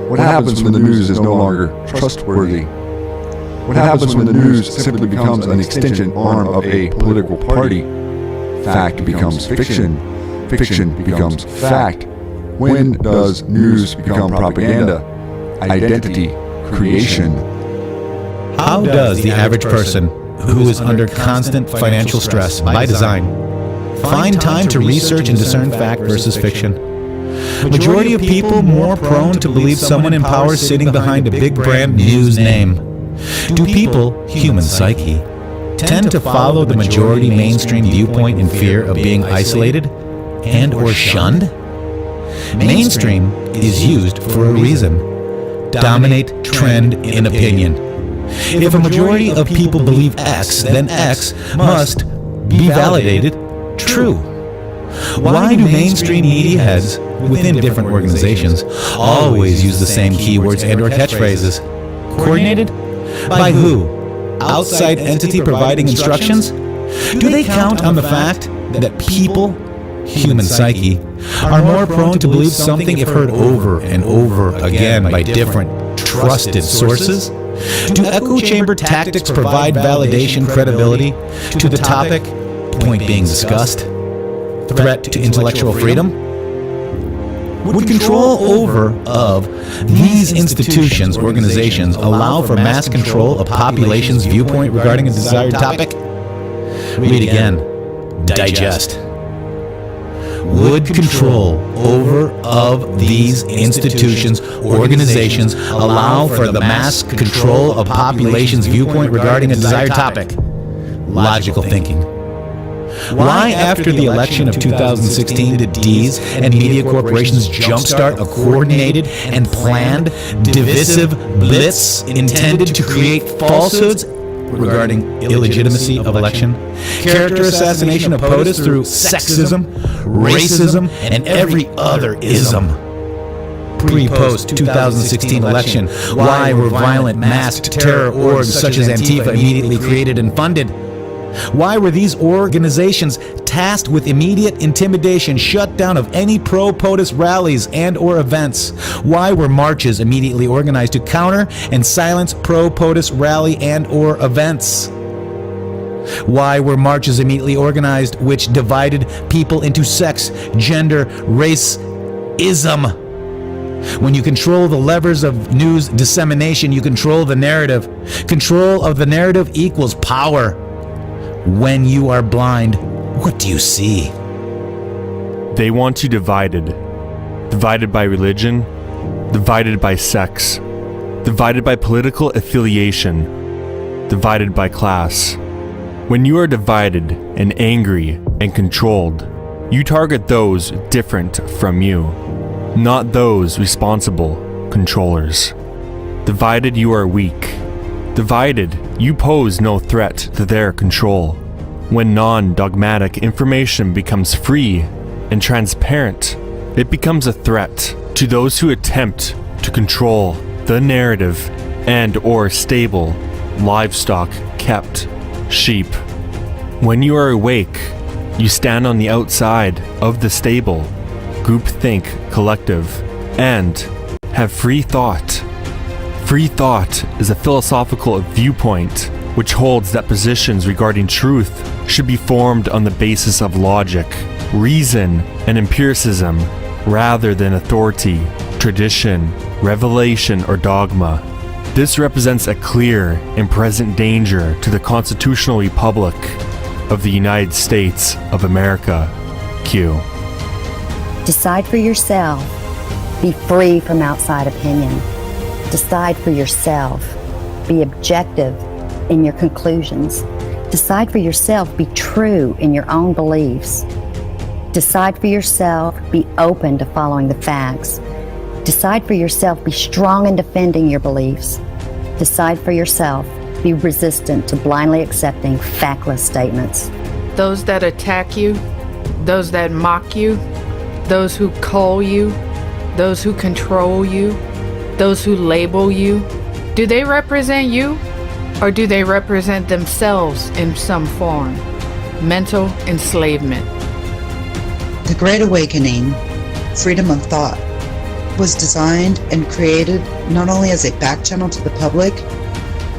What happens when the news is no longer trustworthy? What happens when the news simply becomes an extension arm of a political party? Fact becomes fiction. Fiction becomes fact. When does news become propaganda? Identity creation. How does the average person who is under constant financial stress by design find time to research and discern fact versus fiction? Majority of people more prone to believe someone in power sitting behind a big brand news name. Do people, human psyche, tend to follow the majority mainstream viewpoint in fear of being isolated and or shunned? Mainstream is used for a reason. Dominate trend in opinion. If a majority of people believe X, then X must be validated true. Why do mainstream media heads within different organizations always use the same keywords and or catchphrases? Coordinated? By who? Outside entity providing instructions? Do they count on the fact that people, human psyche, are more prone to believe something if heard over and over again by different trusted sources? Do echo chamber tactics provide validation credibility to the topic, point being discussed? Threat to intellectual freedom? Would control over of these institutions, organizations, allow for mass control of population's viewpoint regarding a desired topic? Read again. Digest. Would control over of these institutions, organizations, allow for the mass control of population's viewpoint regarding a desired topic? Logical thinking. Why, after the election of 2016, did D's and media corporations jumpstart a coordinated and planned divisive blitz intended to create falsehoods regarding illegitimacy of election, character assassination of POTUS through sexism, racism, and every other ism? Pre-post 2016 election, why were violent masked terror orgs such as Antifa immediately created and funded? Why were these organizations tasked with immediate intimidation, shutdown of any pro-POTUS rallies and or events? Why were marches immediately organized to counter and silence pro-POTUS rally and or events? Why were marches immediately organized which divided people into sex, gender, race, ism? When you control the levers of news dissemination, you control the narrative. Control of the narrative equals power. When you are blind, what do you see? They want you divided. Divided by religion, divided by sex, divided by political affiliation, divided by class. When you are divided and angry and controlled, you target those different from you, not those responsible controllers. Divided, you are weak. Divided, you pose no threat to their control. When non-dogmatic information becomes free and transparent, it becomes a threat to those who attempt to control the narrative and or stable livestock kept sheep. When you are awake, you stand on the outside of the stable, groupthink collective, and have free thought. Free thought is a philosophical viewpoint which holds that positions regarding truth should be formed on the basis of logic, reason, and empiricism, rather than authority, tradition, revelation, or dogma. This represents a clear and present danger to the constitutional republic of the United States of America. Q. Decide for yourself. Be free from outside opinion. Decide for yourself. Be objective in your conclusions. Decide for yourself. Be true in your own beliefs. Decide for yourself. Be open to following the facts. Decide for yourself. Be strong in defending your beliefs. Decide for yourself. Be resistant to blindly accepting factless statements. Those that attack you, those that mock you, those who call you, those who control you, those who label you, do they represent you, or do they represent themselves in some form? Mental enslavement. The Great Awakening, freedom of thought, was designed and created not only as a back channel to the public,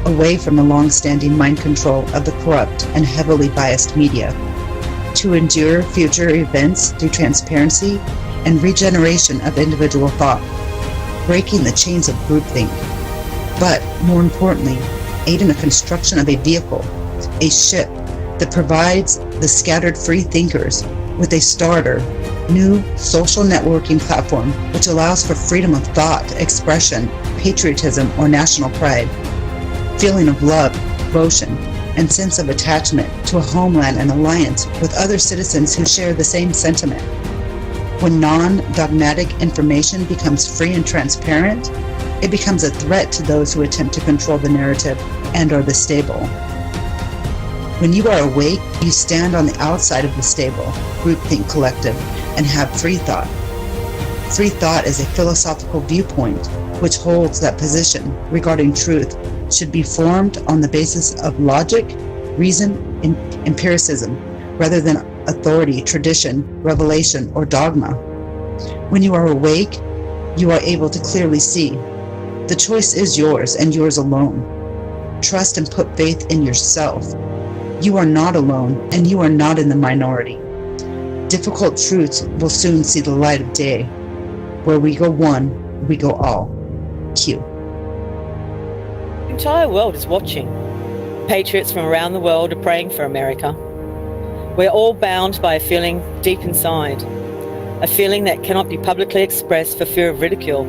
away from the long-standing mind control of the corrupt and heavily biased media, to endure future events through transparency and regeneration of individual thought, breaking the chains of groupthink, but more importantly, aid in the construction of a vehicle, a ship that provides the scattered free thinkers with a starter, new social networking platform which allows for freedom of thought, expression, patriotism, or national pride, feeling of love, devotion, and sense of attachment to a homeland and alliance with other citizens who share the same sentiment. When non-dogmatic information becomes free and transparent, it becomes a threat to those who attempt to control the narrative and or the stable. When you are awake, you stand on the outside of the stable, groupthink collective, and have free thought. Free thought is a philosophical viewpoint which holds that position regarding truth should be formed on the basis of logic, reason, and empiricism, rather than authority, tradition, revelation, or dogma. When you are awake, you are able to clearly see. The choice is yours and yours alone. Trust and put faith in yourself. You are not alone, and you are not in the minority. Difficult truths will soon see the light of day. Where we go one, we go all. Q. The entire world is watching. Patriots from around the world are praying for America. We're all bound by a feeling deep inside, a feeling that cannot be publicly expressed for fear of ridicule,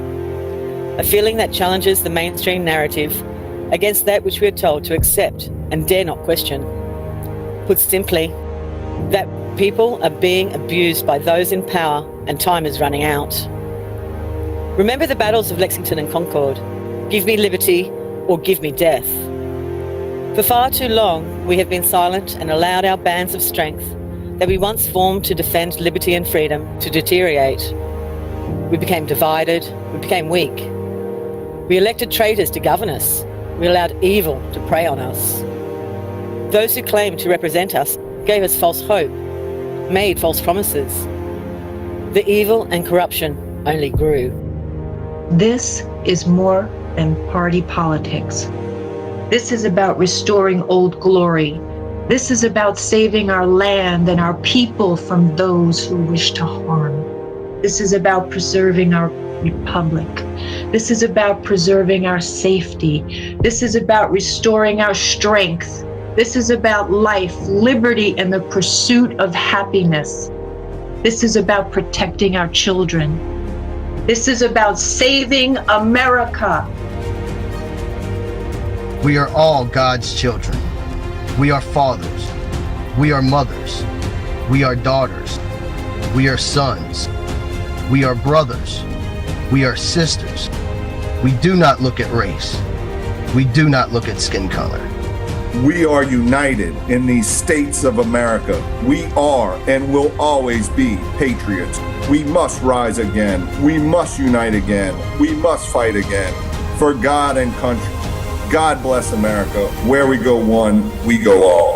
a feeling that challenges the mainstream narrative against that which we are told to accept and dare not question. Put simply, that people are being abused by those in power and time is running out. Remember the battles of Lexington and Concord. Give me liberty or give me death. For far too long, we have been silent and allowed our bands of strength that we once formed to defend liberty and freedom to deteriorate. We became divided, we became weak. We elected traitors to govern us. We allowed evil to prey on us. Those who claimed to represent us gave us false hope, made false promises. The evil and corruption only grew. This is more than party politics. This is about restoring old glory. This is about saving our land and our people from those who wish to harm. This is about preserving our republic. This is about preserving our safety. This is about restoring our strength. This is about life, liberty, and the pursuit of happiness. This is about protecting our children. This is about saving America. We are all God's children. We are fathers. We are mothers. We are daughters. We are sons. We are brothers. We are sisters. We do not look at race. We do not look at skin color. We are united in these states of America. We are and will always be patriots. We must rise again. We must unite again. We must fight again for God and country. God bless America. Where we go one, we go all.